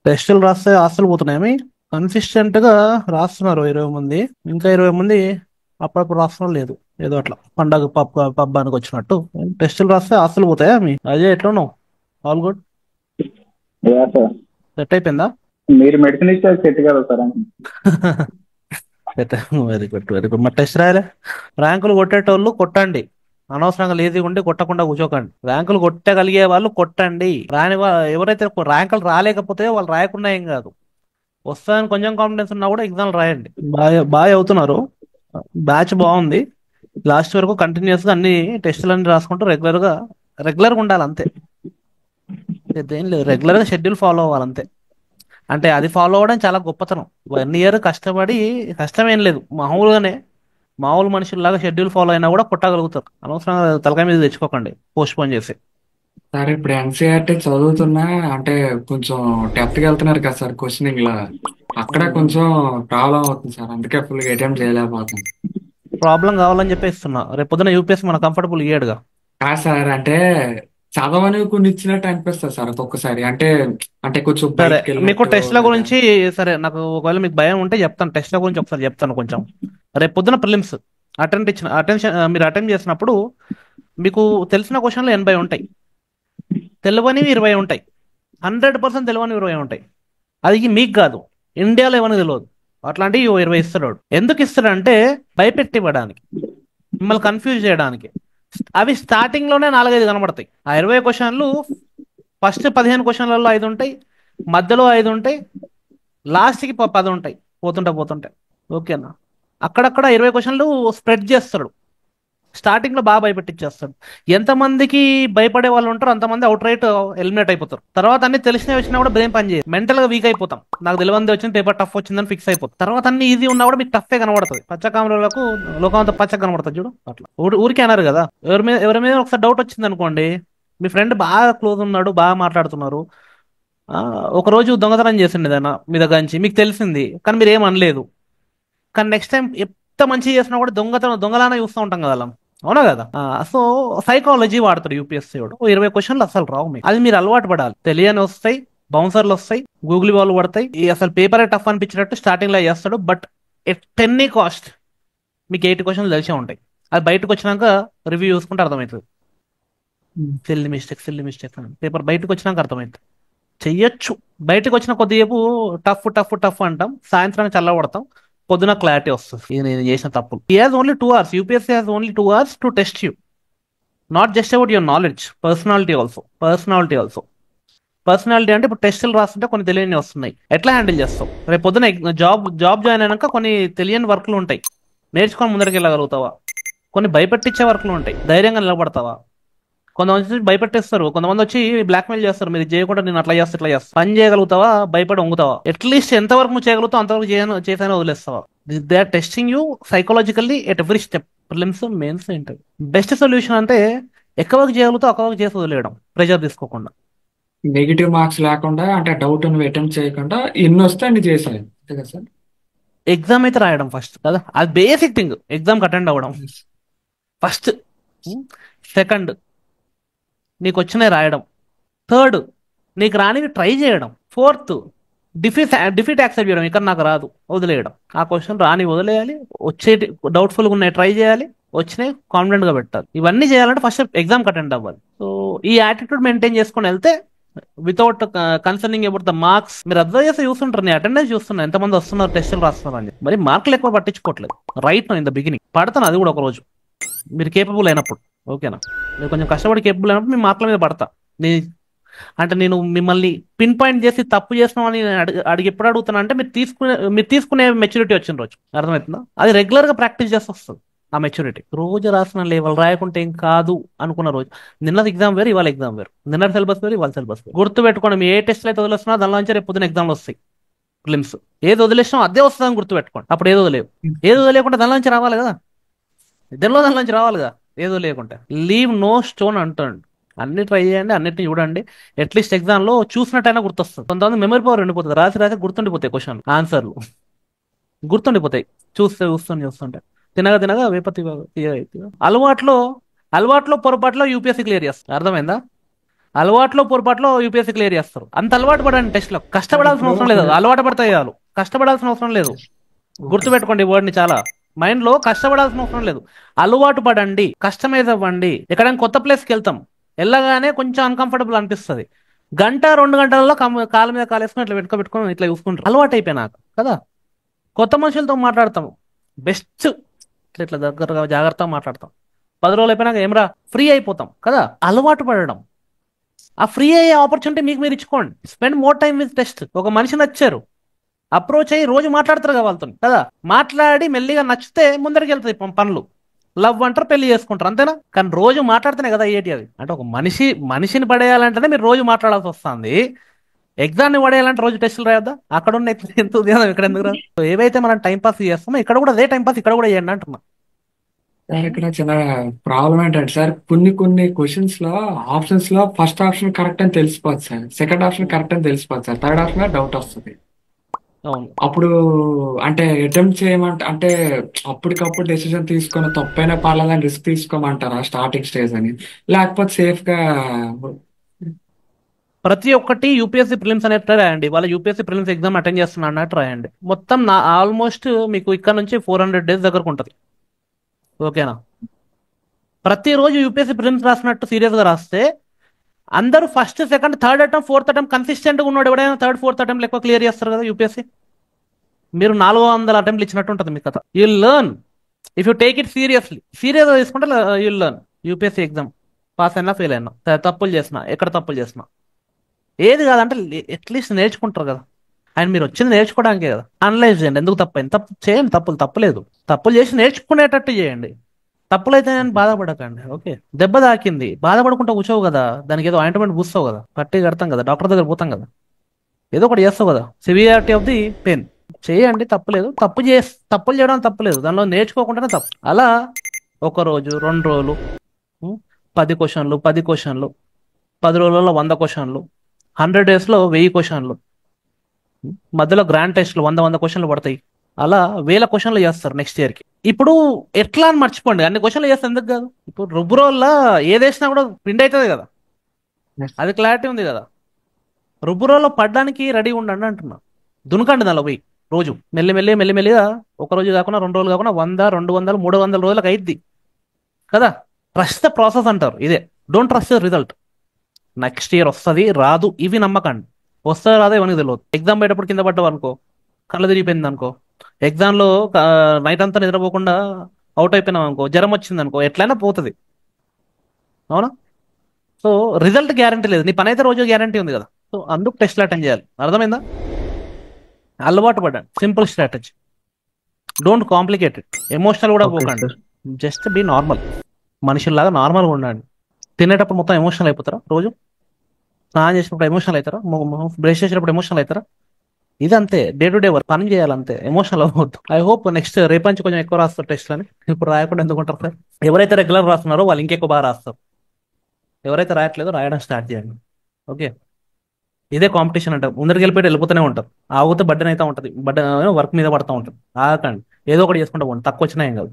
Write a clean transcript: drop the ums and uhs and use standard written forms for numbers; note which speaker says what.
Speaker 1: టెస్టులు రాస్తే ఆస్తులు పోతున్నాయి. కన్సిస్టెంట్ గా రాస్తున్నారు 20 మంది. ఇంకా 20 మంది అప్పుడప్పుడు రాస్తున్నారు లేదు. ఏదో అట్లా పండగ పబ్బానికి వచ్చినట్టు టెస్టులు రాస్తే ఆస్తులు పోతాయా మీ అజయ్? ఎట్లున్నావు? All good?
Speaker 2: Yeah sir.
Speaker 1: Set అయిపోయిందా?
Speaker 2: మీరు మెడిసిన్ ఇస్తే అది సెట్ కదా సార్ అని.
Speaker 1: Set. Very good, very good. మరి టెస్ట్ రాయలే? ర్యాంకులు కొట్టేటోళ్ళు కొట్టండి. అనవసరంగా లేజీగా ఉండి కొట్టకుండా కూర్చోకండి. ర్యాంకులు కొట్టగలిగే వాళ్ళు కొట్టండి. ఎవరైతే ర్యాంకులు రాలేకపోతే వాళ్ళు రాయకుండా ఏం కాదు. వస్తుందని కొంచెం కాన్ఫిడెన్స్ ఉన్నా కూడా ఎగ్జామ్ రాయండి. బాగా బాగా అవుతున్నారు. బ్యాచ్ బాగుంది. లాస్ట్ వరకు కంటిన్యూస్ గా అన్ని టెస్టులు అన్ని రాసుకుంటూ రెగ్యులర్గా ఉండాలి అంతే. ఏం లేదు, రెగ్యులర్ గా షెడ్యూల్ ఫాలో అవ్వాలి అంతే. అంటే అది ఫాలో అవ్వడం చాలా గొప్పతనం. 1 ఇయర్ కష్టపడి, కష్టమేం లేదు, మామూలు మనుషుల్లాగా షెడ్యూల్ ఫాలో అయినా కూడా కొట్టగలుగుతారు. అనవసరంగా తలకాయ మీద తెచ్చుకోకండి పోస్ట్ పోన్ చేసి.
Speaker 3: సార్ ఇప్పుడు ఎన్సీఆర్టీ చదువుతున్నా అంటే కొంచెం డెప్త్కి వెళ్తున్నారు కదా సార్ క్వశ్చనింగ్ లా. అక్కడ కొంచెం ప్రాబ్లం అవుతుంది సార్, అందుకే ఫుల్ అటెంప్ట్ చేయలేకపోతాం.
Speaker 1: ప్రాబ్లం కావాలని చెప్పి ఇస్తున్నా. రేపు పొద్దున యూపీఎస్ మన కంఫర్టబుల్ ఇయ్యాడుగా.
Speaker 3: కాదు సార్, అంటే చదవని కొన్ని ఇచ్చినట్టు అనిపిస్తుంది సార్ ఒక్కొక్కసారి. అంటే అంటే కొంచెం
Speaker 1: సరే,
Speaker 3: బయటకు
Speaker 1: మీకు
Speaker 3: వెళ్ళినట్టు
Speaker 1: టెస్ట్ల
Speaker 3: లేదా.
Speaker 1: గురించి, సరే నాకు ఒకవేళ మీకు భయం ఉంటే చెప్తాను. టెస్ట్ల గురించి ఒకసారి చెప్తాను కొంచెం. రేపు పొద్దున ప్రిలిమ్స్ మీరు అటెంప్ట్ చేసినప్పుడు మీకు తెలిసిన క్వశ్చన్లు 80 ఉంటాయి, తెలియనివి 20 ఉంటాయి. 100% తెలియనివి 20 ఉంటాయి. అది మీకు కాదు, ఇండియాలో ఏమని తెలియదు. అట్లాంటివి 20 ఇస్తాడు. ఎందుకు ఇస్తాడంటే భయపెట్టి ఇవ్వడానికి, మిమ్మల్ని కన్ఫ్యూజ్ చేయడానికి. అవి స్టార్టింగ్ లోనే 4-5 కనబడతాయి. ఆ 20 క్వశ్చన్లు ఫస్ట్ 15 క్వశ్చన్లలో 5 ఉంటాయి, మధ్యలో 5 ఉంటాయి, లాస్ట్కి 10 ఉంటాయి. పోతుంటే పోతుంటే ఓకేనా. అక్కడక్కడ 20 క్వశ్చన్లు స్ప్రెడ్ చేస్తాడు. స్టార్టింగ్ లో బాగా భయపెట్టించేస్తాడు. ఎంతమందికి భయపడే వాళ్ళు ఉంటారో అంతమంది అవుట్ రైట్ ఎలిమినేట్ అయిపోతారు. తర్వాత అన్ని తెలిసినవి వచ్చినా కూడా బ్రెయిన్ పని చేయదు, మెంటల్ గా వీక్ అయిపోతాం. నాకు తెలియంది వచ్చింది, పేపర్ టఫ్ వచ్చిందని ఫిక్స్ అయిపోతుంది. తర్వాత అన్ని ఈజీ ఉన్నా కూడా మీకు టఫే కనబడుతుంది. పచ్చకామలకు లోకం అంతా పచ్చగా కనబడుతుంది చూడు అట్లా. ఊరికే అన్నారు కదా. ఎవరి మీద ఒకసారి డౌట్ వచ్చింది అనుకోండి, మీ ఫ్రెండ్ బాగా క్లోజ్ ఉన్నాడు, బాగా మాట్లాడుతున్నారు, ఆ, ఒక రోజు దొంగతనం చేసిండు ఏదైనా మీ దగ్గర నుంచి, మీకు తెలిసింది కానీ మీరు ఏం అనలేదు. కానీ నెక్స్ట్ టైం ఎంత మంచిగా చేసినా కూడా దొంగలానే చూస్తూ ఉంటాం కదా అలా. అవునా కదా? సో సైకాలజీ వాడతాడు యూపీఎస్సీ వాడు. 20 క్వశ్చన్లు అసలు రావు మీకు. అది మీరు అలవాటు పడాలి. తెలియని వస్తాయి, బౌన్సర్లు వస్తాయి, గూగుల్ వాళ్ళు పడతాయి. ఈ అసలు పేపరే టఫ్ అనిపించినట్టు స్టార్టింగ్ లో చేస్తాడు. బట్ ఎట్ ఎనీ కాస్ట్ మీకు 80 క్వశ్చన్లు తెలిసే ఉంటాయి. అది బయటకు వచ్చినాక రివ్యూ చూసుకుంటే అర్థమవుతుంది. సిల్లీ మిస్టేక్స్ అని పేపర్ బయటకు వచ్చినాక అర్థమవుతుంది. చెయ్యొచ్చు. బయటకు వచ్చిన కొద్దిసేపు టఫ్ టఫ్ టఫ్ అంటాం, సాయంత్రానికి చల్లబడతాం, పొద్దున క్లారిటీ వస్తుంది ఇది నేను చేసిన తప్పులు. He has only 2 hours. UPSC has only 2 hours to test you. Not just about your knowledge, personality అంటే ఇప్పుడు టెస్టులు రాస్తుంటే కొన్ని తెలియని వస్తున్నాయి, ఎట్లా హ్యాండిల్ చేస్తావు? రేపు పొద్దున జాబ్ జాయిన్ అయినాక కొన్ని తెలియని వర్క్లు ఉంటాయి, నేర్చుకొని ముందరికి వెళ్ళగలుగుతావా? కొన్ని భయపెట్టించే వర్క్లు ఉంటాయి, ధైర్యంగా నిలబడతావా? కొంతమంది వచ్చి భయపెట్టేస్తారు, కొంతమంది వచ్చి బ్లాక్మెయిల్ చేస్తారు, మీరు ఇది చేయకుండా నేను అట్లా చేస్తా ఇట్లా చేస్తా. పని చేయగలుగుతావా? భయపడి వంగుతావా? అట్లీస్ట్ ఎంతవరకు నువ్వు చేయగలుగుతావు అంతవరకు చేసానే వదిలేస్తావా? They are testing you psychologically at every step. Prelims, mains, interview. Best solution అంటే ఎక్కడ వరకు చేయగలుగుతావు అక్కడ వరకు చేసి వదిలేయడం, ప్రెజర్ తీసుకోకుండా.
Speaker 3: నెగిటివ్ మార్క్స్ లేకుండా, అంటే డౌట్ నువ్వు అటెంప్ట్ చేయకుండా ఎన్ని వస్తే అన్ని చేసాయి, అంతే కదా సార్.
Speaker 1: ఎగ్జామ్ అయితే రాయడం ఫస్ట్ కదా, అది బేసిక్ థింగ్. ఎగ్జామ్ అటెండ్ అవ్వడం ఫస్ట్. సెకండ్, నీకు వచ్చినవి రాయడం. థర్డ్, నీకు రానివి ట్రై చేయడం. ఫోర్త్, డిఫీట్ యాక్సెప్ట్ చేయడం. ఇక్కడ నాకు రాదు వదిలేయడం. ఆ క్వశ్చన్ రాని వదిలేయాలి, వచ్చేటి డౌట్ఫుల్గా ఉన్నాయి ట్రై చేయాలి, వచ్చినాయి కాన్ఫిడెంట్ గా పెట్టాలి. ఇవన్నీ చేయాలంటే ఫస్ట్ ఎగ్జామ్ అటెండ్ అవ్వాలి. సో ఈ యాటిట్యూడ్ మెయింటైన్ చేసుకొని వెళ్తే without concerning about the marks. మీరు అబ్జర్వ్ చేస్తే చూస్తుంటారు, నేను అటెండెన్స్ చూస్తున్నా ఎంతమంది వస్తున్నారు, టెస్టులు రాస్తున్నారు అని. మరి మార్కులు ఎక్కువ పట్టించుకోవట్లేదు. రైట్ ఇన్ ద బిగినింగ్ పడతాను, అది కూడా ఒక రోజు మీరు కేపబుల్ అయినప్పుడు. ఓకేనా? మీరు కొంచెం కష్టపడి కేపబుల్ అయినప్పుడు మీ మార్కుల మీద పడతా. నీ అంటే నేను మిమ్మల్ని పిన్ పాయింట్ చేసి తప్పు చేస్తున్నామని అడిగి ఎప్పుడు అడుగుతున్నా అంటే మీరు తీసుకునే మెచ్యూరిటీ వచ్చిన రోజు. అర్థమవుతుందా? అది రెగ్యులర్ గా ప్రాక్టీస్ చేసి వస్తుంది ఆ మెచ్యూరిటీ. రోజు రాసిన లేవల్ రాయకుంటే ఏం కాదు అనుకున్న రోజు. నిన్నది ఎగ్జామ్ వేరు, ఇవాళ ఎగ్జామ్ వేరు. నిన్నటి సిలబస్ వేరు, ఇవాళ సిలబస్ వేరు. గుర్తు పెట్టుకోండి, మీ ఏ టెస్ట్లు అయితే వదిలేస్తున్నా దానిలో నుంచి రేపు పొద్దున ఎగ్జామ్లు వస్తాయి. ఫిలిమ్స్ ఏది వదిలేసినా అదే వస్తుందని గుర్తు పెట్టుకోండి. అప్పుడు ఏదో లేవు. ఏదో లేకుండా దానిలో నుంచి రావాలి కదా, దానిలో నుంచి రావాలి కదా. ఏదో లేకుంటే లీవ్ నో స్టోన్ అంటాడు. అన్ని ట్రై చేయండి, అన్నిటిని చూడండి. అట్లీస్ట్ ఎగ్జామ్ లో చూసినట్టయినా గుర్తొస్తుంది. కొంతమంది మెమరీ పవర్ ఉండిపోతుంది, రాసి రాసి గుర్తుండిపోతాయి క్వశ్చన్ ఆన్సర్లు, గుర్తుండిపోతాయి. చూస్తుంటే తినగా తినగా వేపతి. అలవాట్లో పొరపాట్లో యూపీఎస్సీ క్లియర్ చేస్తుంది. అర్థమైందా? అలవాట్లో పొరపాట్లో యూపీఎస్సీ క్లియర్ చేస్తారు. అంత అలవాటు పడండి టెస్ట్లో, కష్టపడాల్సిన
Speaker 3: ఇప్పుడు
Speaker 1: అవసరం లేదు. అలవాటు పడతాయి చాలు, కష్టపడాల్సిన అవసరం లేదు. గుర్తుపెట్టుకోండి ఈ వర్డ్ని చాలా మైండ్ లో. కష్టపడాల్సిన అవసరం లేదు, అలవాటు పడండి, కస్టమైజ్ అవ్వండి. ఎక్కడైనా కొత్త ప్లేస్కి వెళ్తాం, వెళ్ళగానే కొంచెం అన్కంఫర్టబుల్ అనిపిస్తుంది. గంట 2 గంటలలో కాళ్ళ మీద కాలేసుకొని ఇట్లా పెట్టుకొని ఇట్లా చూసుకుంటారు, అలవాటు అయిపోయినాక కదా. కొత్త మనుషులతో మాట్లాడతాం, బెస్ట్ ఇట్లా ఇట్లా దగ్గరగా జాగ్రత్తగా మాట్లాడతాం. 10 రోజులు అయిపోయినాక ఏమరా ఫ్రీ అయిపోతాం కదా. అలవాటు పడడం, ఆ ఫ్రీ అయ్యే ఆపర్చునిటీ మీకు మీరు ఇచ్చుకోండి. Spend more time with test. ఒక మనిషి నచ్చారు, అప్రోచ్ అయ్యి రోజు మాట్లాడతారు కదా వాళ్ళతో కదా. మాట్లాడి మెల్లిగా నచ్చితే ముందరికి వెళ్తాయి పనులు. లవ్ అంటారు, పెళ్లి చేసుకుంటారు, అంతేనా. కానీ రోజు మాట్లాడితేనే కదా అయ్యేటి అవి. అంటే ఒక మనిషిని పడేయాలంటేనే మీరు రోజు మాట్లాడాల్సి వస్తుంది. ఎగ్జామ్ని పడేయాలంటే రోజు టెస్టులు రాయొద్దా? అక్కడ ఉన్న ఎంత ఉద్యోగం ఇక్కడ ఎందుకు రాదు? సో ఏవైతే మనం టైం పాస్ చేస్తామో ఇక్కడ కూడా అదే టైం పాస్ ఇక్కడ కూడా చేయండి అంటున్నా.
Speaker 3: సార్ ఇక్కడ చిన్న ప్రాబ్లం ఏంటంటే సార్, కొన్ని కొన్ని క్వశ్చన్స్ లో ఆప్షన్స్ లో ఫస్ట్ ఆప్షన్ కరెక్ట్ అని తెలిసిపోతుంది సార్, సెకండ్ ఆప్షన్ కరెక్ట్ అని తెలిసిపోతుంది సార్, థర్డ్ ఆప్షన్ డౌట్ వస్తుంది.
Speaker 1: అవును.
Speaker 3: అప్పుడు అంటే అటెంప్ట్ చేయమంటే అంటే అప్పటికప్పుడు డెసిషన్ తీసుకొని తప్పైనా పర్లేదని రిస్క్ తీసుకోమంటారా స్టార్టింగ్ స్టేజ్ అని, లేకపోతే సేఫ్ గా?
Speaker 1: ప్రతి ఒక్కటి యూపీఎస్సీ ప్రిలిమ్స్ అనేది రాయండి. వాళ్ళ యూపీఎస్సీ ప్రిలిమ్స్ ఎగ్జామ్ అటెండ్ చేస్తున్నా అన్నట్టు రాయండి. మొత్తం ఆల్మోస్ట్ మీకు ఇక్కడ నుంచి 400 days దగ్గరకు ఉంటుంది. ఓకేనా. ప్రతిరోజు యూపీఎస్సీ ప్రిలిమ్స్ రాసినట్టు సీరియస్గా రాస్తే అందరూ first second third attempt fourth attempt కన్సిస్టెంట్గా ఉన్నాడు. ఎవడైనా థర్డ్ ఫోర్త్ అటెంప్ట్ ఎక్కువ క్లియర్ చేస్తారు కదా యూపీఎస్సీ. మీరు 400 అటెంప్ట్లు ఇచ్చినట్టు ఉంటుంది మీ కథ. You learn if you take it సీరియస్గా తీసుకుంటే you learn. UPSC exam pass అయినా ఫెయిల్ అయినా, తప్పులు చేసినా, ఎక్కడ తప్పులు చేసినా, ఏది కాదంటే అట్లీస్ట్ నేర్చుకుంటారు కదా. అండ్ మీరు వచ్చింది నేర్చుకోవడానికే కదా. అనలైజ్ చేయండి, ఎందుకు తప్పైంది, తప్పు చేయండి, తప్పులేదు. తప్పులు చేసి నేర్చుకునేటట్టు చేయండి. తప్పులైతే నేను బాధపడకండి. ఓకే, దెబ్బ తాకింది, బాధపడుకుంటా కూర్చోవు కదా. దానికి ఏదో ఆయింట్మెంట్ పూస్తావు కదా, పట్టి కడతాం కదా, డాక్టర్ దగ్గర పోతాం కదా, ఏదో ఒకటి చేస్తావు కదా. సివియారిటీ ఆఫ్ ది పెయిన్ చేయండి, తప్పులేదు. తప్పులు చేయడం తప్పులేదు, దానిలో నేర్చుకోకుండానే తప్పు. అలా 1 రోజు 2 రోజులు 10 క్వశ్చన్లు 10 క్వశ్చన్లు, 10 రోజులలో 100 క్వశ్చన్లు, 100 daysలో 1000 క్వశ్చన్లు, మధ్యలో గ్రాండ్ టెస్ట్లు 100 క్వశ్చన్లు పడతాయి. అలా 1000 క్వశ్చన్లు చేస్తారు నెక్స్ట్ ఇయర్కి. ఇప్పుడు ఎట్లా అని మర్చిపోండి, అన్ని క్వశ్చన్లు చేస్తే ఎందుకు కాదు. ఇప్పుడు రుబ్బురోల్లో ఏదేసినా కూడా పిండి అవుతుంది కదా, అది క్లారిటీ ఉంది కదా. రుబ్బురోల్లో పడ్డానికి రెడీ ఉండండి అంటున్నా. దునకండి దానిలో పోయి రోజు మెల్లిమెల్లిగా 1 రోజు కాకుండా 2 రోజులు కాకుండా 100 200 300 రోజులకు అయిద్ది కదా. ట్రస్ట్ ద ప్రాసెస్ అంటారు ఇదే. Don't trust the result. Next year వస్తుంది రాదు ఇవి నమ్మకండి. వస్తుందో రాదో ఇవన్నీ తెలియదు. ఎగ్జామ్ పోయేటప్పుడు కింద పడ్డావు అనుకో, కళ్ళు తిరిగిపోయింది అనుకో, ఎగ్జామ్లో నైట్ అంతా నిద్రపోకుండా అవుట్ అయిపోయినాం అనుకో, జ్వరం వచ్చింది అనుకో, ఎట్లయినా పోతుంది. అవునా. సో రిజల్ట్ గ్యారంటీ లేదు, నీ పని అయితే రోజు గ్యారంటీ ఉంది కదా. సో అందుకు టెస్ట్లు అటెండ్ చేయాలి. అర్థమైందా? అలవాటు పడండి, simple strategy. Don't complicated. Emotional కూడా
Speaker 2: ఓకే
Speaker 1: పోకండి,
Speaker 2: సార్.
Speaker 1: Just be normal. మనుషుల్లాగా నార్మల్గా ఉండండి. తినేటప్పుడు మొత్తం ఎమోషనల్ అయిపోతారా? రోజు స్నానం చేసినప్పుడు ఎమోషనల్ అవుతారా? బ్రష్ చేసినప్పుడు ఎమోషనల్ అవుతారా? ఇది అంతే, డే టు డే వర్క్, పని చేయాలంతే, ఎమోషనల్ అవ్వద్దు. ఐ హోప్ నెక్స్ట్ రేపు నుంచి కొంచెం ఎక్కువ రాస్తారు టెస్ట్ అని. ఇప్పుడు రాయకుండా ఎందుకుంటారు సార్? ఎవరైతే రెగ్యులర్ రాస్తున్నారో వాళ్ళు ఇంకెక్కువ బాగా రాస్తారు. ఎవరైతే రాయట్లేదో రాయడం స్టార్ట్ చేయండి. ఓకే, ఇదే కాంపిటీషన్ అంటే ముందరికి వెళ్ళిపోతూనే ఉంటారు. ఆగితే బడ్డన్ అయితే ఉంటుంది, వర్క్ మీద పడుతూ ఉంటుంది. ఆగకండి, ఏదో ఒకటి చేసుకుంటూ పోండి, తక్కువ వచ్చినా ఏం కాదు.